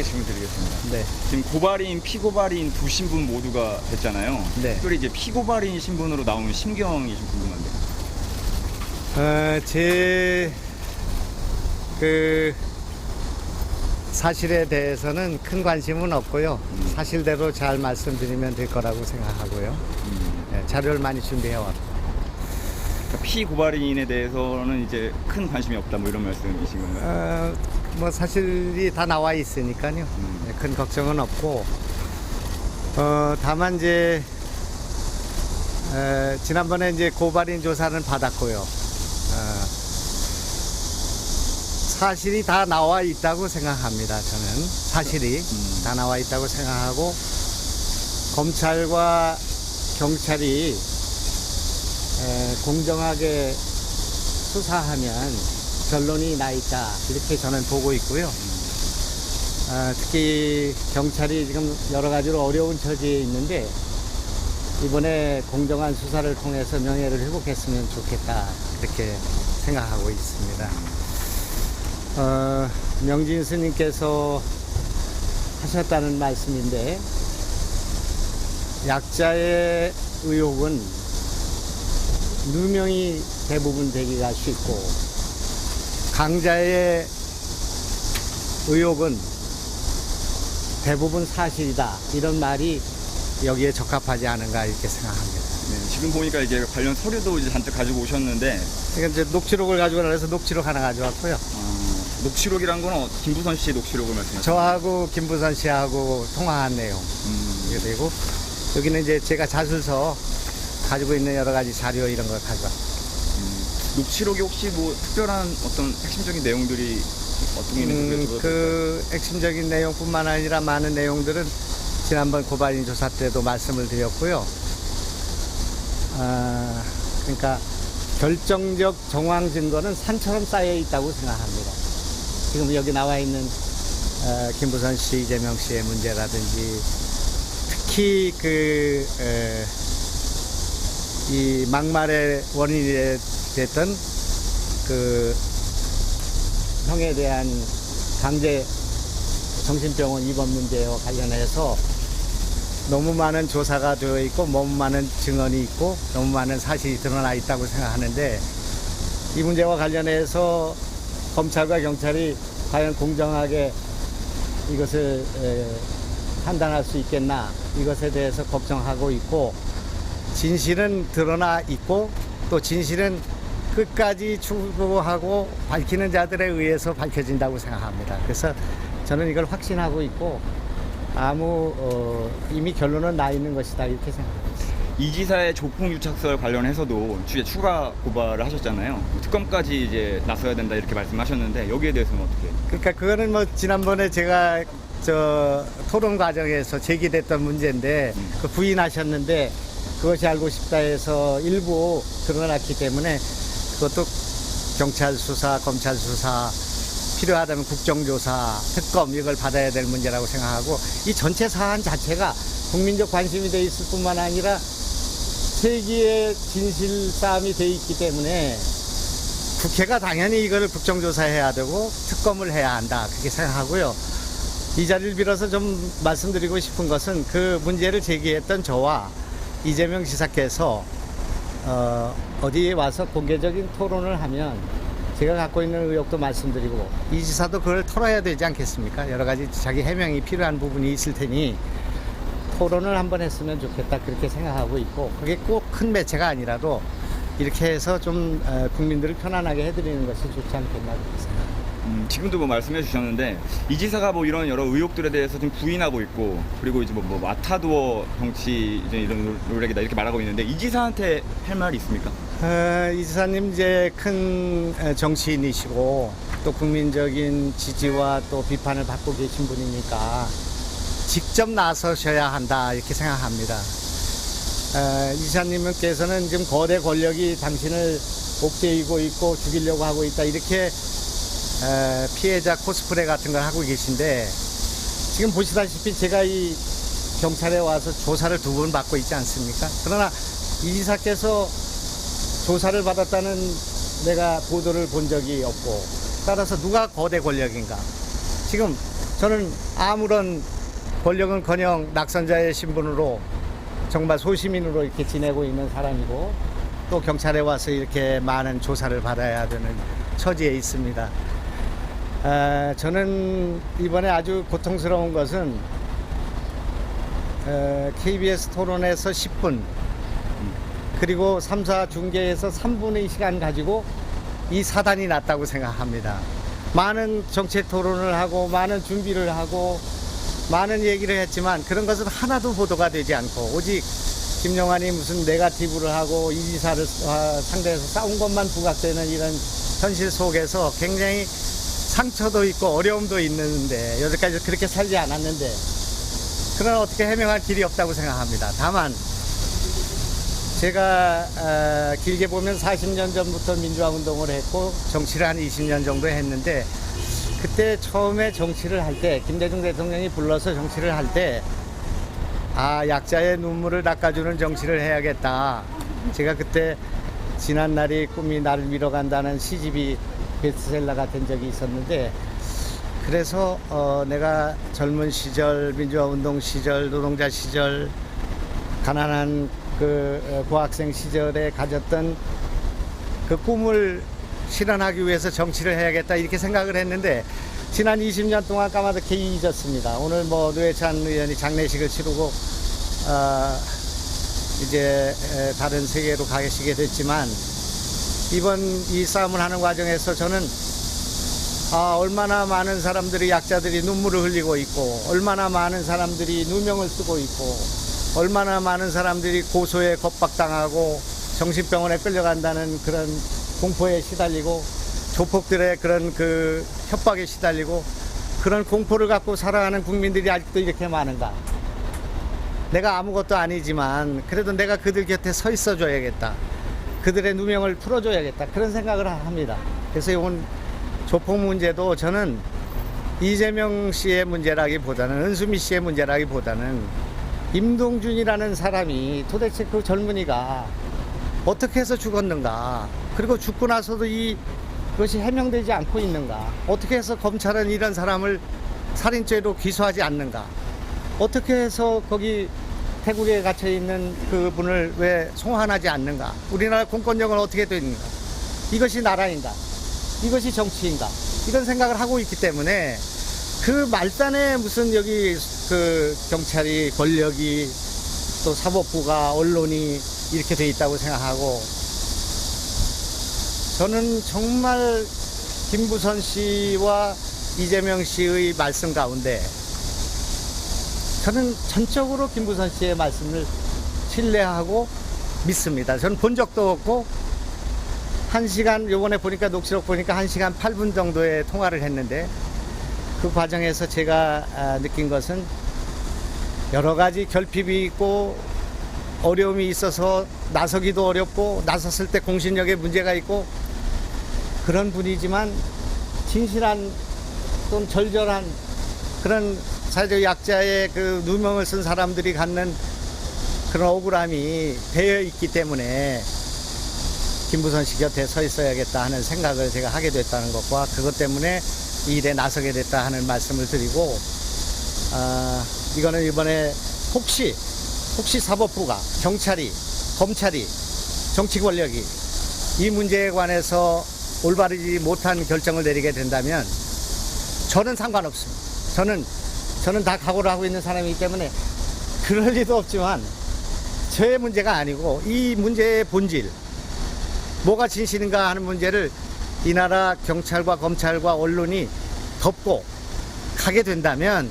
질문 드리겠습니다. 네. 지금 고발인, 피고발인 두 신분 모두가 됐잖아요. 네. 특별히 이제 피고발인 신분으로 나온 심경이 좀 궁금한데요. 제 사실에 대해서는 큰 관심은 없고요. 사실대로 잘 말씀드리면 될 거라고 생각하고요. 네, 자료를 많이 준비해왔고. 그러니까 피고발인에 대해서는 이제 큰 관심이 없다 뭐 이런 말씀이신 건가요? 뭐 사실이 다 나와 있으니까요. 네, 큰 걱정은 없고. 다만 이제 지난번에 이제 고발인 조사는 받았고요. 사실이 다 나와 있다고 생각합니다. 저는 사실이 다 나와 있다고 생각하고, 검찰과 경찰이 공정하게 수사하면 결론이 나 있다, 이렇게 저는 보고 있고요. 특히 경찰이 지금 여러 가지로 어려운 처지에 있는데, 이번에 공정한 수사를 통해서 명예를 회복했으면 좋겠다, 그렇게 생각하고 있습니다. 명진 스님께서 하셨다는 말씀인데, 약자의 의혹은 누명이 대부분 되기가 쉽고, 강자의 의혹은 대부분 사실이다, 이런 말이 여기에 적합하지 않은가, 이렇게 생각합니다. 네, 지금 보니까 이제 관련 서류도 이제 잔뜩 가지고 오셨는데, 그러니까 이제 녹취록을 가지고 나서 녹취록 하나 가져왔고요. 녹취록이란 건 김부선 씨의 녹취록을 말씀하시죠? 저하고 김부선 씨하고 통화한 내용 이게 되고, 여기는 이제 제가 자술서 가지고 있는 여러 가지 자료 이런 걸 가져왔습니다. 녹취록이 혹시 뭐 특별한 어떤 핵심적인 내용들이 어떤 게 있는지 그 핵심적인 내용뿐만 아니라 많은 내용들은 지난번 고발인 조사 때도 말씀을 드렸고요. 그러니까 결정적 정황 증거는 산처럼 쌓여 있다고 생각합니다. 지금 여기 나와 있는 김부선 씨, 이재명 씨의 문제라든지, 특히 이 막말의 원인이 됐던 그 형에 대한 강제 정신병원 입원 문제와 관련해서 너무 많은 조사가 되어 있고, 너무 많은 증언이 있고, 너무 많은 사실이 드러나 있다고 생각하는데, 이 문제와 관련해서 검찰과 경찰이 과연 공정하게 이것을 판단할 수 있겠나, 이것에 대해서 걱정하고 있고, 진실은 드러나 있고, 또 진실은 끝까지 추구하고 밝히는 자들에 의해서 밝혀진다고 생각합니다. 그래서 저는 이걸 확신하고 있고, 이미 결론은 나 있는 것이다, 이렇게 생각합니다. 이 지사의 조폭 유착설 관련해서도 추가 고발을 하셨잖아요. 특검까지 이제 나서야 된다 이렇게 말씀하셨는데, 여기에 대해서는 어떻게? 그러니까 그거는 뭐 지난번에 제가 토론 과정에서 제기됐던 문제인데, 그 부인하셨는데, 그것이 알고 싶다 해서 일부 드러났기 때문에 그것도 경찰 수사, 검찰 수사, 필요하다면 국정조사, 특검, 이걸 받아야 될 문제라고 생각하고, 이 전체 사안 자체가 국민적 관심이 돼 있을 뿐만 아니라 세기의 진실 싸움이 돼 있기 때문에 국회가 당연히 이걸 국정조사해야 되고 특검을 해야 한다, 그렇게 생각하고요. 이 자리를 빌어서 좀 말씀드리고 싶은 것은, 그 문제를 제기했던 저와 이재명 지사께서 어디에 와서 공개적인 토론을 하면 제가 갖고 있는 의혹도 말씀드리고, 이 지사도 그걸 털어야 되지 않겠습니까? 여러 가지 자기 해명이 필요한 부분이 있을 테니 토론을 한번 했으면 좋겠다, 그렇게 생각하고 있고, 그게 꼭 큰 매체가 아니라도 이렇게 해서 좀 국민들을 편안하게 해드리는 것이 좋지 않겠나, 그렇게 생각합니다. 지금도 뭐 말씀해 주셨는데, 이 지사가 뭐 이런 여러 의혹들에 대해서 좀 부인하고 있고, 그리고 이제 뭐 마타도어 정치 이제 이런 노력이다 이렇게 말하고 있는데, 이 지사한테 할 말이 있습니까? 이 지사님 이제 큰 정치인이시고, 또 국민적인 지지와 또 비판을 받고 계신 분이니까 직접 나서셔야 한다, 이렇게 생각합니다. 이 지사님께서는 지금 거대 권력이 당신을 옥죄이고 있고 죽이려고 하고 있다, 이렇게 피해자 코스프레 같은 걸 하고 계신데, 지금 보시다시피 제가 이 경찰에 와서 조사를 2번 받고 있지 않습니까? 그러나 이 지사께서 조사를 받았다는 내가 보도를 본 적이 없고, 따라서 누가 거대 권력인가? 지금 저는 아무런 권력은커녕 낙선자의 신분으로 정말 소시민으로 이렇게 지내고 있는 사람이고 또 경찰에 와서 이렇게 많은 조사를 받아야 되는 처지에 있습니다. 저는 이번에 아주 고통스러운 것은 KBS 토론에서 10분 그리고 3사 중계에서 3분의 시간 가지고 이 사단이 났다고 생각합니다. 많은 정책 토론을 하고 많은 준비를 하고 많은 얘기를 했지만 그런 것은 하나도 보도가 되지 않고 오직 김영환이 무슨 네거티브를 하고 이 지사를 상대해서 싸운 것만 부각되는 이런 현실 속에서 굉장히 상처도 있고 어려움도 있는데 여기까지 그렇게 살지 않았는데 그러나 어떻게 해명할 길이 없다고 생각합니다. 다만 제가 길게 보면 40년 전부터 민주화 운동을 했고 정치를 한 20년 정도 했는데 그때 처음에 정치를 할 때 김대중 대통령이 불러서 정치를 할 때 약자의 눈물을 닦아주는 정치를 해야겠다. 제가 그때 지난날이 꿈이 나를 밀어간다는 시집이 베스트셀러가 된 적이 있었는데 그래서 내가 젊은 시절 민주화 운동 시절 노동자 시절 가난한 그 고학생 시절에 가졌던 그 꿈을 실현하기 위해서 정치를 해야겠다 이렇게 생각을 했는데 지난 20년 동안 까마득히 잊었습니다. 오늘 뭐 노회찬 의원이 장례식을 치르고 이제 다른 세계로 가시게 됐지만 이번 이 싸움을 하는 과정에서 저는 얼마나 많은 사람들이 약자들이 눈물을 흘리고 있고 얼마나 많은 사람들이 누명을 쓰고 있고 얼마나 많은 사람들이 고소에 겁박당하고 정신병원에 끌려간다는 그런 공포에 시달리고 조폭들의 그런 그 협박에 시달리고 그런 공포를 갖고 살아가는 국민들이 아직도 이렇게 많은가. 내가 아무것도 아니지만 그래도 내가 그들 곁에 서 있어 줘야겠다. 그들의 누명을 풀어줘야겠다. 그런 생각을 합니다. 그래서 이번 조폭 문제도 저는 이재명 씨의 문제라기보다는 은수미 씨의 문제라기보다는 임동준이라는 사람이 도대체 그 젊은이가 어떻게 해서 죽었는가. 그리고 죽고 나서도 이것이 해명되지 않고 있는가. 어떻게 해서 검찰은 이런 사람을 살인죄로 기소하지 않는가. 어떻게 해서 거기 태국에 갇혀 있는 그분을 왜 송환하지 않는가. 우리나라 공권력은 어떻게 되는가. 이것이 나라인가. 이것이 정치인가. 이런 생각을 하고 있기 때문에 그 말단에 무슨 여기 그 경찰이 권력이 또 사법부가 언론이 이렇게 돼 있다고 생각하고 저는 정말 김부선 씨와 이재명 씨의 말씀 가운데 저는 전적으로 김부선 씨의 말씀을 신뢰하고 믿습니다. 저는 본 적도 없고 1시간 요번에 보니까 녹취록 보니까 1시간 8분 정도의 통화를 했는데 그 과정에서 제가 느낀 것은 여러 가지 결핍이 있고 어려움이 있어서 나서기도 어렵고 나섰을 때 공신력에 문제가 있고 그런 분이지만 진실한 또는 절절한 그런 사회적 약자의 그 누명을 쓴 사람들이 갖는 그런 억울함이 배어 있기 때문에 김부선 씨 곁에 서 있어야겠다 하는 생각을 제가 하게 됐다는 것과 그것 때문에 이 일에 나서게 됐다 하는 말씀을 드리고 이거는 이번에 혹시 사법부가 경찰이 검찰이 정치 권력이 이 문제에 관해서 올바르지 못한 결정을 내리게 된다면 저는 상관없습니다. 저는 다 각오를 하고 있는 사람이기 때문에 그럴 리도 없지만 저의 문제가 아니고 이 문제의 본질 뭐가 진실인가 하는 문제를 이 나라 경찰과 검찰과 언론이 덮고 가게 된다면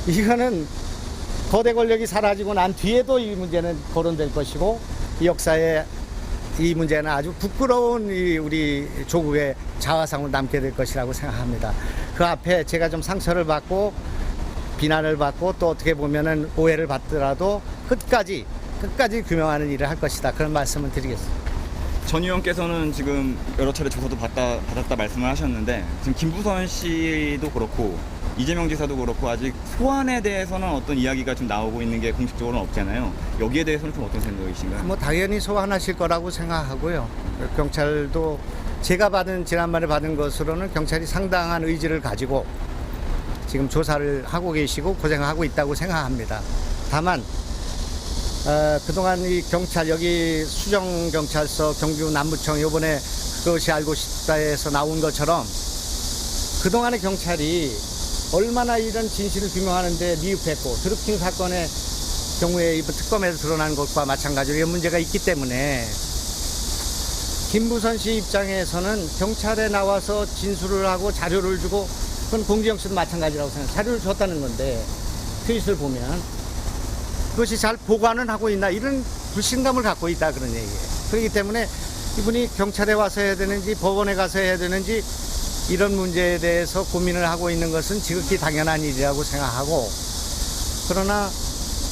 이거는 거대 권력이 사라지고 난 뒤에도 이 문제는 거론될 것이고 이 역사에 이 문제는 아주 부끄러운 우리 조국의 자화상을 남게 될 것이라고 생각합니다. 그 앞에 제가 좀 상처를 받고 비난을 받고 또 어떻게 보면은 오해를 받더라도 끝까지 규명하는 일을 할 것이다. 그런 말씀을 드리겠습니다. 전 의원께서는 지금 여러 차례 조사도 받았다 말씀을 하셨는데 지금 김부선 씨도 그렇고 이재명 지사도 그렇고 아직 소환에 대해서는 어떤 이야기가 좀 나오고 있는 게 공식적으로는 없잖아요. 여기에 대해서는 좀 어떤 생각이신가요? 뭐 당연히 소환하실 거라고 생각하고요. 경찰도 제가 지난번에 받은 것으로는 경찰이 상당한 의지를 가지고 지금 조사를 하고 계시고 고생하고 있다고 생각합니다. 다만 그동안 이 경찰 여기 수정경찰서 경기도 남부청 요번에 그것이 알고 싶다에서 나온 것처럼 그동안의 경찰이 얼마나 이런 진실을 규명하는데 미흡했고 드루킹 사건의 경우에 이번 특검에서 드러난 것과 마찬가지로 이런 문제가 있기 때문에 김부선 씨 입장에서는 경찰에 나와서 진술을 하고 자료를 주고 그건 공지영 씨도 마찬가지라고 생각해요. 자료를 줬다는 건데 트윗을 보면 그것이 잘 보관은 하고 있나 이런 불신감을 갖고 있다 그런 얘기예요. 그렇기 때문에 이분이 경찰에 와서 해야 되는지 법원에 가서 해야 되는지 이런 문제에 대해서 고민을 하고 있는 것은 지극히 당연한 일이라고 생각하고 그러나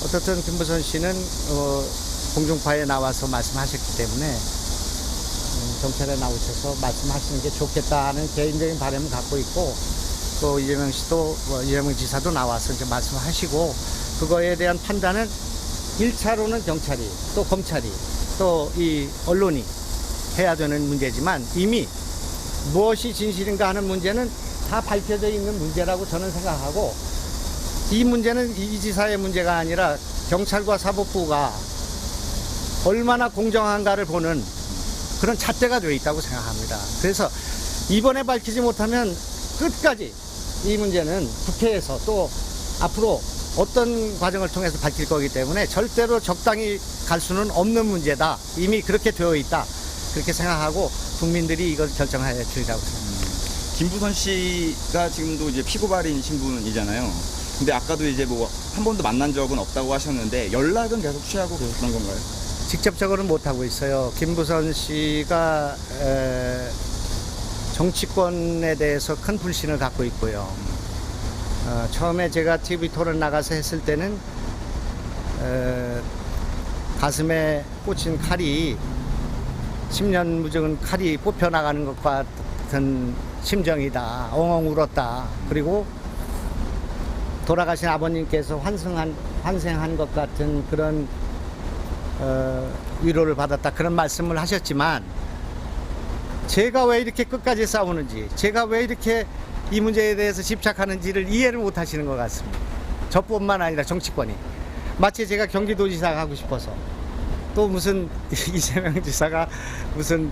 어떻든 김부선 씨는 공중파에 나와서 말씀하셨기 때문에 경찰에 나오셔서 말씀하시는 게 좋겠다는 개인적인 바람을 갖고 있고 또 이재명 씨도 이재명 지사도 나와서 이제 말씀하시고 그거에 대한 판단은 1차로는 경찰이 또 검찰이 또 이 언론이 해야 되는 문제지만 이미 무엇이 진실인가 하는 문제는 다 밝혀져 있는 문제라고 저는 생각하고 이 문제는 이 지사의 문제가 아니라 경찰과 사법부가 얼마나 공정한가를 보는 그런 잣대가 되어 있다고 생각합니다. 그래서 이번에 밝히지 못하면 끝까지 이 문제는 국회에서 또 앞으로 어떤 과정을 통해서 밝힐 거기 때문에 절대로 적당히 갈 수는 없는 문제다. 이미 그렇게 되어 있다. 그렇게 생각하고 국민들이 이걸 결정해 주리라고 생각합니다. 김부선 씨가 지금도 이제 피고발인 신분이잖아요. 근데 아까도 이제 뭐 한 번도 만난 적은 없다고 하셨는데 연락은 계속 취하고 계셨던 건가요? 직접적으로는 못하고 있어요. 김부선 씨가 정치권에 대해서 큰 불신을 갖고 있고요. 처음에 제가 TV 토론 나가서 했을 때는 가슴에 꽂힌 칼이 10년 묵은 칼이 뽑혀 나가는 것과 같은 심정이다. 엉엉 울었다. 그리고 돌아가신 아버님께서 환생한 것 같은 그런 위로를 받았다. 그런 말씀을 하셨지만 제가 왜 이렇게 끝까지 싸우는지 제가 왜 이렇게 이 문제에 대해서 집착하는지를 이해를 못 하시는 것 같습니다. 저뿐만 아니라 정치권이 마치 제가 경기도지사가 하고 싶어서 또 무슨 이재명 지사가 무슨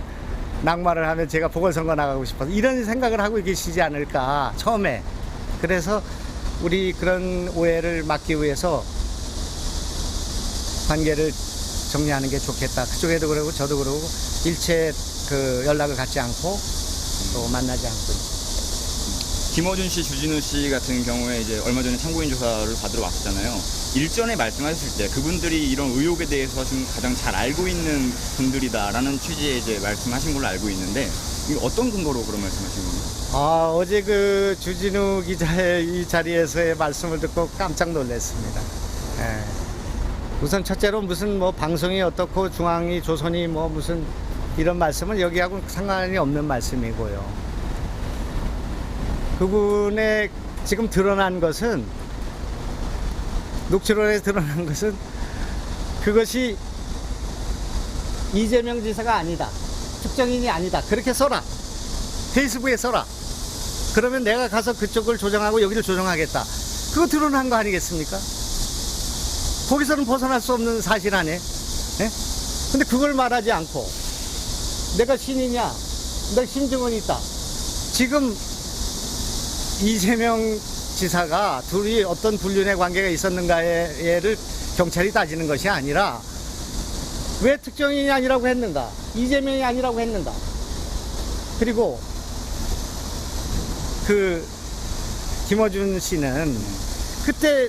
낙마를 하면 제가 보궐선거 나가고 싶어서 이런 생각을 하고 계시지 않을까 처음에. 그래서 우리 그런 오해를 막기 위해서 관계를 정리하는 게 좋겠다. 그쪽에도 그러고 저도 그러고 일체 그 연락을 갖지 않고 또 만나지 않고 있습니다. 김어준 씨, 주진우 씨 같은 경우에 이제 얼마 전에 참고인 조사를 받으러 왔잖아요. 일전에 말씀하셨을 때 그분들이 이런 의혹에 대해서 지금 가장 잘 알고 있는 분들이다라는 취지의 이제 말씀하신 걸로 알고 있는데 이게 어떤 근거로 그런 말씀하신 건가요? 어제 그 주진우 기자의 이 자리에서의 말씀을 듣고 깜짝 놀랐습니다. 예. 우선 첫째로 무슨 뭐 방송이 어떻고 중앙이 조선이 뭐 무슨 이런 말씀은 여기하고 상관이 없는 말씀이고요. 그분의 지금 드러난 것은 녹취록에 드러난 것은 그것이 이재명 지사가 아니다. 특정인이 아니다. 그렇게 써라. 페이스북에 써라. 그러면 내가 가서 그쪽을 조정하고 여기를 조정하겠다. 그거 드러난 거 아니겠습니까? 거기서는 벗어날 수 없는 사실 아니에요? 예? 근데 그걸 말하지 않고 내가 신이냐? 내가 심증은 있다. 지금 이재명 지사가 둘이 어떤 불륜의 관계가 있었는가를 경찰이 따지는 것이 아니라 왜 특정인이 아니라고 했는가? 이재명이 아니라고 했는가? 그리고 그 김어준 씨는 그때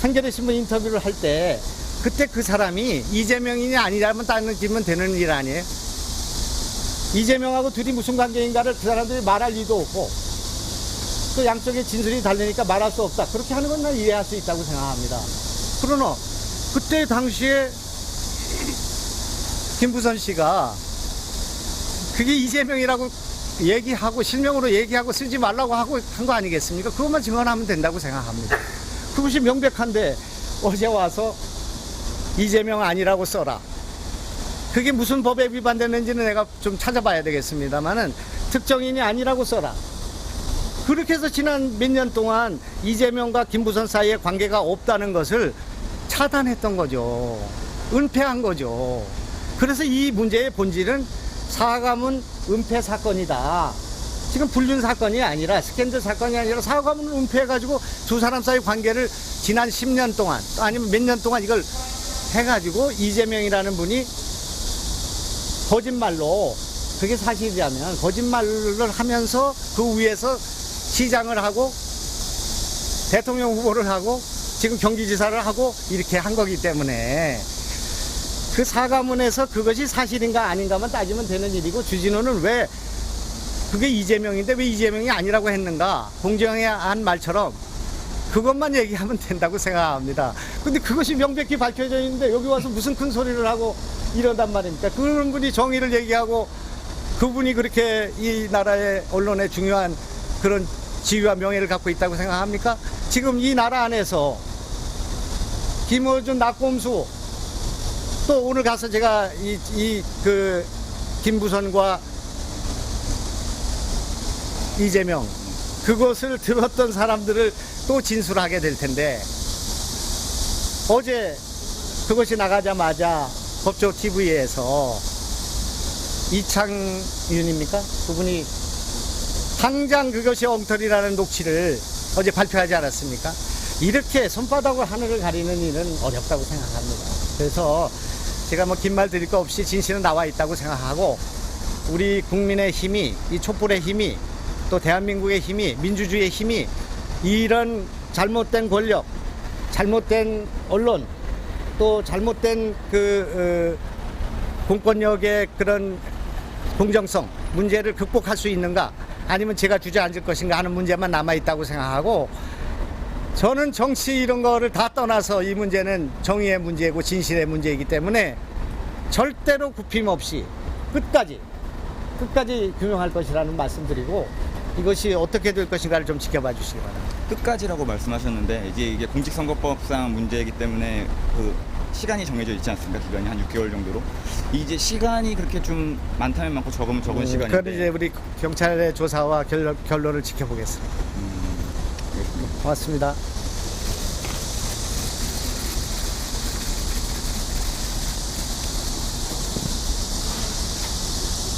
한겨레 신문 인터뷰를 할 때 그때 그 사람이 이재명이냐 아니냐만 따지면 되는 일 아니에요? 이재명하고 둘이 무슨 관계인가를 그 사람들이 말할 리도 없고 또 양쪽의 진술이 다르니까 말할 수 없다. 그렇게 하는 건 난 이해할 수 있다고 생각합니다. 그러나 그때 당시에 김부선 씨가 그게 이재명이라고 얘기하고 실명으로 얘기하고 쓰지 말라고 하고 한 거 아니겠습니까? 그것만 증언하면 된다고 생각합니다. 그것이 명백한데 어제 와서 이재명 아니라고 써라. 그게 무슨 법에 위반됐는지는 내가 좀 찾아봐야 되겠습니다만은 특정인이 아니라고 써라. 그렇게 해서 지난 몇 년 동안 이재명과 김부선 사이에 관계가 없다는 것을 차단했던 거죠. 은폐한 거죠. 그래서 이 문제의 본질은 사과문 은폐 사건이다. 지금 불륜 사건이 아니라 스캔들 사건이 아니라 사과문을 은폐해가지고 두 사람 사이 관계를 지난 10년 동안 아니면 몇 년 동안 이걸 해가지고 이재명이라는 분이 거짓말로 그게 사실이라면 거짓말을 하면서 그 위에서 시장을 하고 대통령 후보를 하고 지금 경기지사를 하고 이렇게 한 거기 때문에 그 사과문에서 그것이 사실인가 아닌가만 따지면 되는 일이고 주진우는 왜 그게 이재명인데 왜 이재명이 아니라고 했는가 공정에 한 말처럼 그것만 얘기하면 된다고 생각합니다. 근데 그것이 명백히 밝혀져 있는데 여기 와서 무슨 큰 소리를 하고 이런단 말입니까? 그런 분이 정의를 얘기하고 그분이 그렇게 이 나라의 언론에 중요한 그런 지위와 명예를 갖고 있다고 생각합니까? 지금 이 나라 안에서 김어준, 낙곰수 또 오늘 가서 제가 그 김부선과 이재명 그것을 들었던 사람들을 또 진술하게 될 텐데 어제 그것이 나가자마자 법조 TV에서 이창윤입니까? 그분이 당장 그것이 엉터리라는 녹취를 어제 발표하지 않았습니까? 이렇게 손바닥으로 하늘을 가리는 일은 어렵다고 생각합니다. 그래서 제가 뭐 긴 말 드릴 거 없이 진실은 나와 있다고 생각하고 우리 국민의 힘이 이 촛불의 힘이 또 대한민국의 힘이 민주주의의 힘이 이런 잘못된 권력, 잘못된 언론 또 잘못된 공권력의 그런 공정성 문제를 극복할 수 있는가 아니면 제가 주저앉을 것인가 하는 문제만 남아있다고 생각하고 저는 정치 이런 거를 다 떠나서 이 문제는 정의의 문제고 진실의 문제이기 때문에 절대로 굽힘 없이 끝까지 규명할 것이라는 말씀드리고 이것이 어떻게 될 것인가를 좀 지켜봐 주시기 바랍니다. 끝까지라고 말씀하셨는데 이게 공직선거법상 문제이기 때문에 그 시간이 정해져 있지 않습니까? 기간이 한 6개월 정도로. 이제 시간이 그렇게 좀 많다면 많고 적으면 적은 시간인데. 그건 이제 우리 경찰의 조사와 결론을 지켜보겠습니다. 고맙습니다.